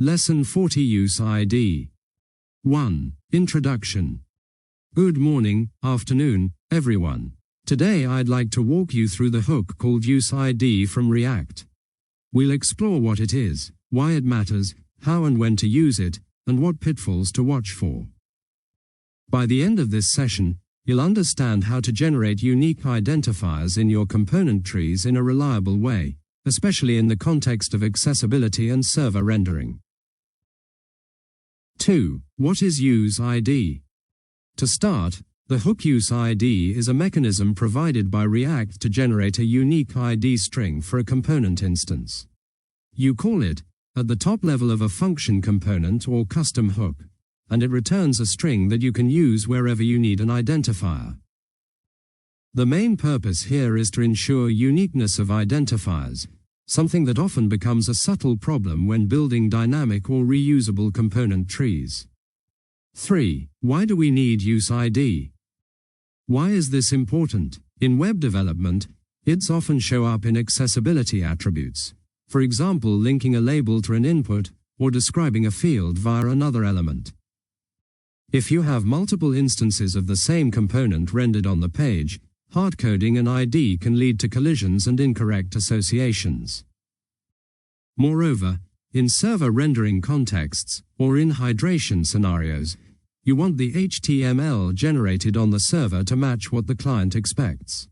Lesson 40 useId. 1. Introduction. Good morning, afternoon, everyone. Today I'd like to walk you through the hook called useId from React. We'll explore what it is, why it matters, how and when to use it, and what pitfalls to watch for. By the end of this session, you'll understand how to generate unique identifiers in your component trees in a reliable way, especially in the context of accessibility and server rendering. 2. What is useId? To start, the hook useId is a mechanism provided by React to generate a unique ID string for a component instance. You call it at the top level of a function component or custom hook, and it returns a string that you can use wherever you need an identifier. The main purpose here is to ensure uniqueness of identifiers, something that often becomes a subtle problem when building dynamic or reusable component trees. 3. Why do we need useId? Why is this important? In web development, IDs often show up in accessibility attributes, for example linking a label to an input or describing a field via another element. If you have multiple instances of the same component rendered on the page, hardcoding an ID can lead to collisions and incorrect associations. Moreover, in server rendering contexts, or in hydration scenarios, you want the HTML generated on the server to match what the client expects.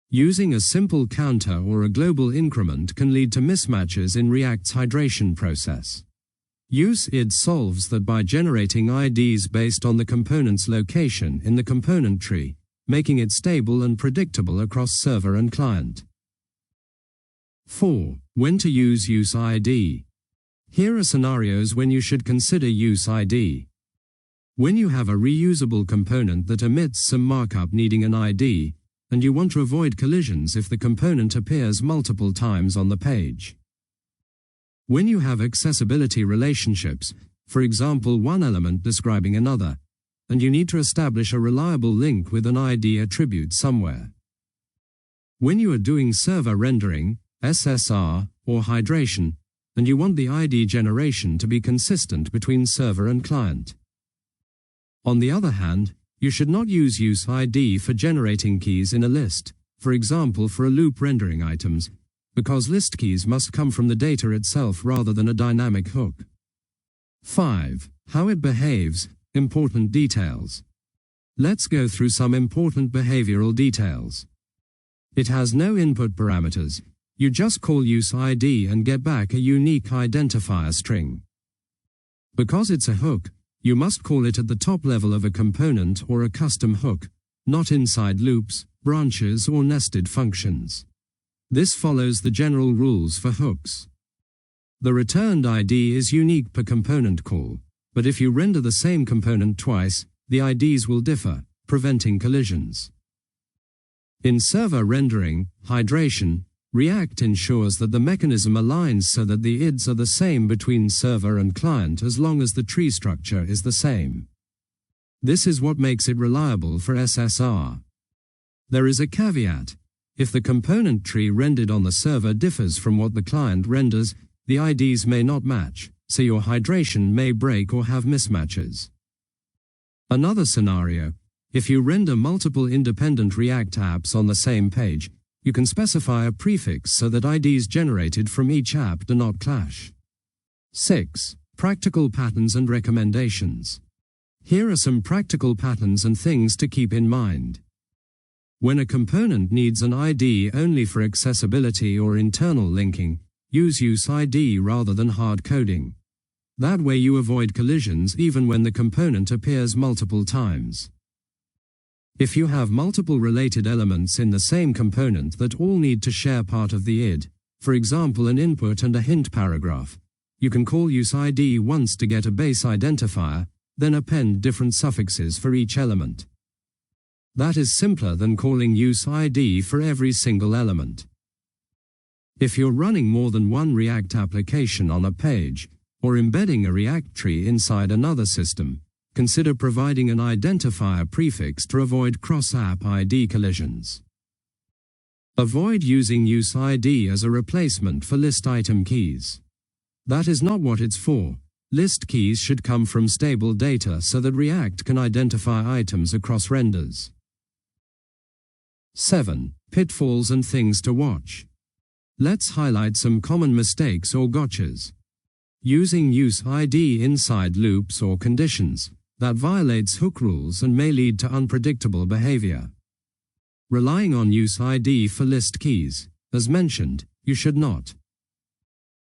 Using a simple counter or a global increment can lead to mismatches in React's hydration process. useId solves that by generating IDs based on the component's location in the component tree, making it stable and predictable across server and client. 4. When to use useId? Here are scenarios when you should consider useId. When you have a reusable component that emits some markup needing an ID, and you want to avoid collisions if the component appears multiple times on the page. When you have accessibility relationships, for example one element describing another, and you need to establish a reliable link with an ID attribute somewhere. When you are doing server rendering, SSR, or hydration, and you want the ID generation to be consistent between server and client. On the other hand, you should not use useId for generating keys in a list, for example for a loop rendering items, because list keys must come from the data itself rather than a dynamic hook. 5. How it behaves. Important details. Let's go through some important behavioral details. It has no input parameters. You just call useId and get back a unique identifier string. Because it's a hook, you must call it at the top level of a component or a custom hook, not inside loops, branches or nested functions. This follows the general rules for hooks. The returned ID is unique per component call. But if you render the same component twice, the IDs will differ, preventing collisions. In server rendering, hydration, React ensures that the mechanism aligns so that the IDs are the same between server and client as long as the tree structure is the same. This is what makes it reliable for SSR. There is a caveat. If the component tree rendered on the server differs from what the client renders, the IDs may not match, so your hydration may break or have mismatches. Another scenario, if you render multiple independent React apps on the same page, you can specify a prefix so that IDs generated from each app do not clash. 6. Practical patterns and recommendations. Here are some practical patterns and things to keep in mind. When a component needs an ID only for accessibility or internal linking, use useId rather than hard coding. That way you avoid collisions even when the component appears multiple times. If you have multiple related elements in the same component that all need to share part of the id, for example an input and a hint paragraph, you can call useId once to get a base identifier, then append different suffixes for each element. That is simpler than calling useId for every single element. If you're running more than one React application on a page, or embedding a React tree inside another system, consider providing an identifier prefix to avoid cross-app ID collisions. Avoid using useId as a replacement for list item keys. That is not what it's for. List keys should come from stable data so that React can identify items across renders. 7. Pitfalls and things to watch. Let's highlight some common mistakes or gotchas. Using useId inside loops or conditions. That violates hook rules and may lead to unpredictable behavior. Relying on useId for list keys. As mentioned, you should not.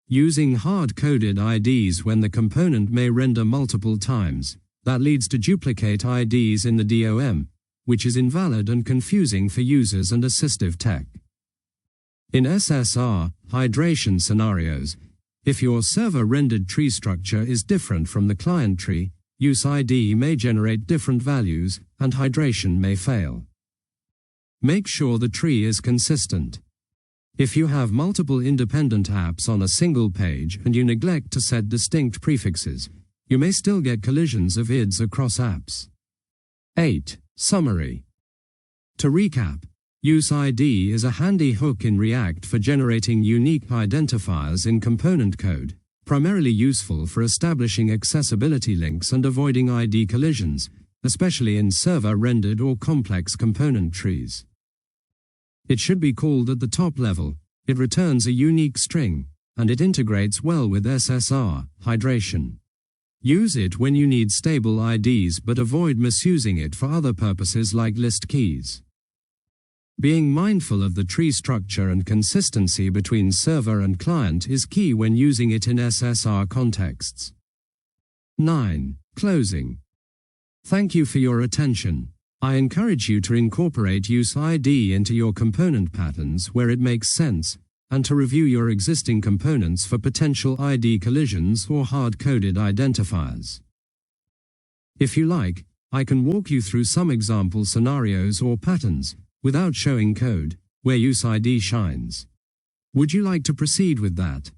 Using hard-coded IDs when the component may render multiple times. That leads to duplicate IDs in the DOM, which is invalid and confusing for users and assistive tech. In SSR, hydration scenarios, if your server-rendered tree structure is different from the client tree, useId may generate different values, and hydration may fail. Make sure the tree is consistent. If you have multiple independent apps on a single page and you neglect to set distinct prefixes, you may still get collisions of IDs across apps. 8. Summary. To recap, useId is a handy hook in React for generating unique identifiers in component code, primarily useful for establishing accessibility links and avoiding ID collisions, especially in server-rendered or complex component trees. It should be called at the top level. It returns a unique string, and it integrates well with SSR, hydration. Use it when you need stable IDs but avoid misusing it for other purposes like list keys. Being mindful of the tree structure and consistency between server and client is key when using it in SSR contexts. 9. Closing. Thank you for your attention. I encourage you to incorporate useId into your component patterns where it makes sense, and to review your existing components for potential ID collisions or hard-coded identifiers. If you like, I can walk you through some example scenarios or patterns, without showing code, where useId shines. Would you like to proceed with that?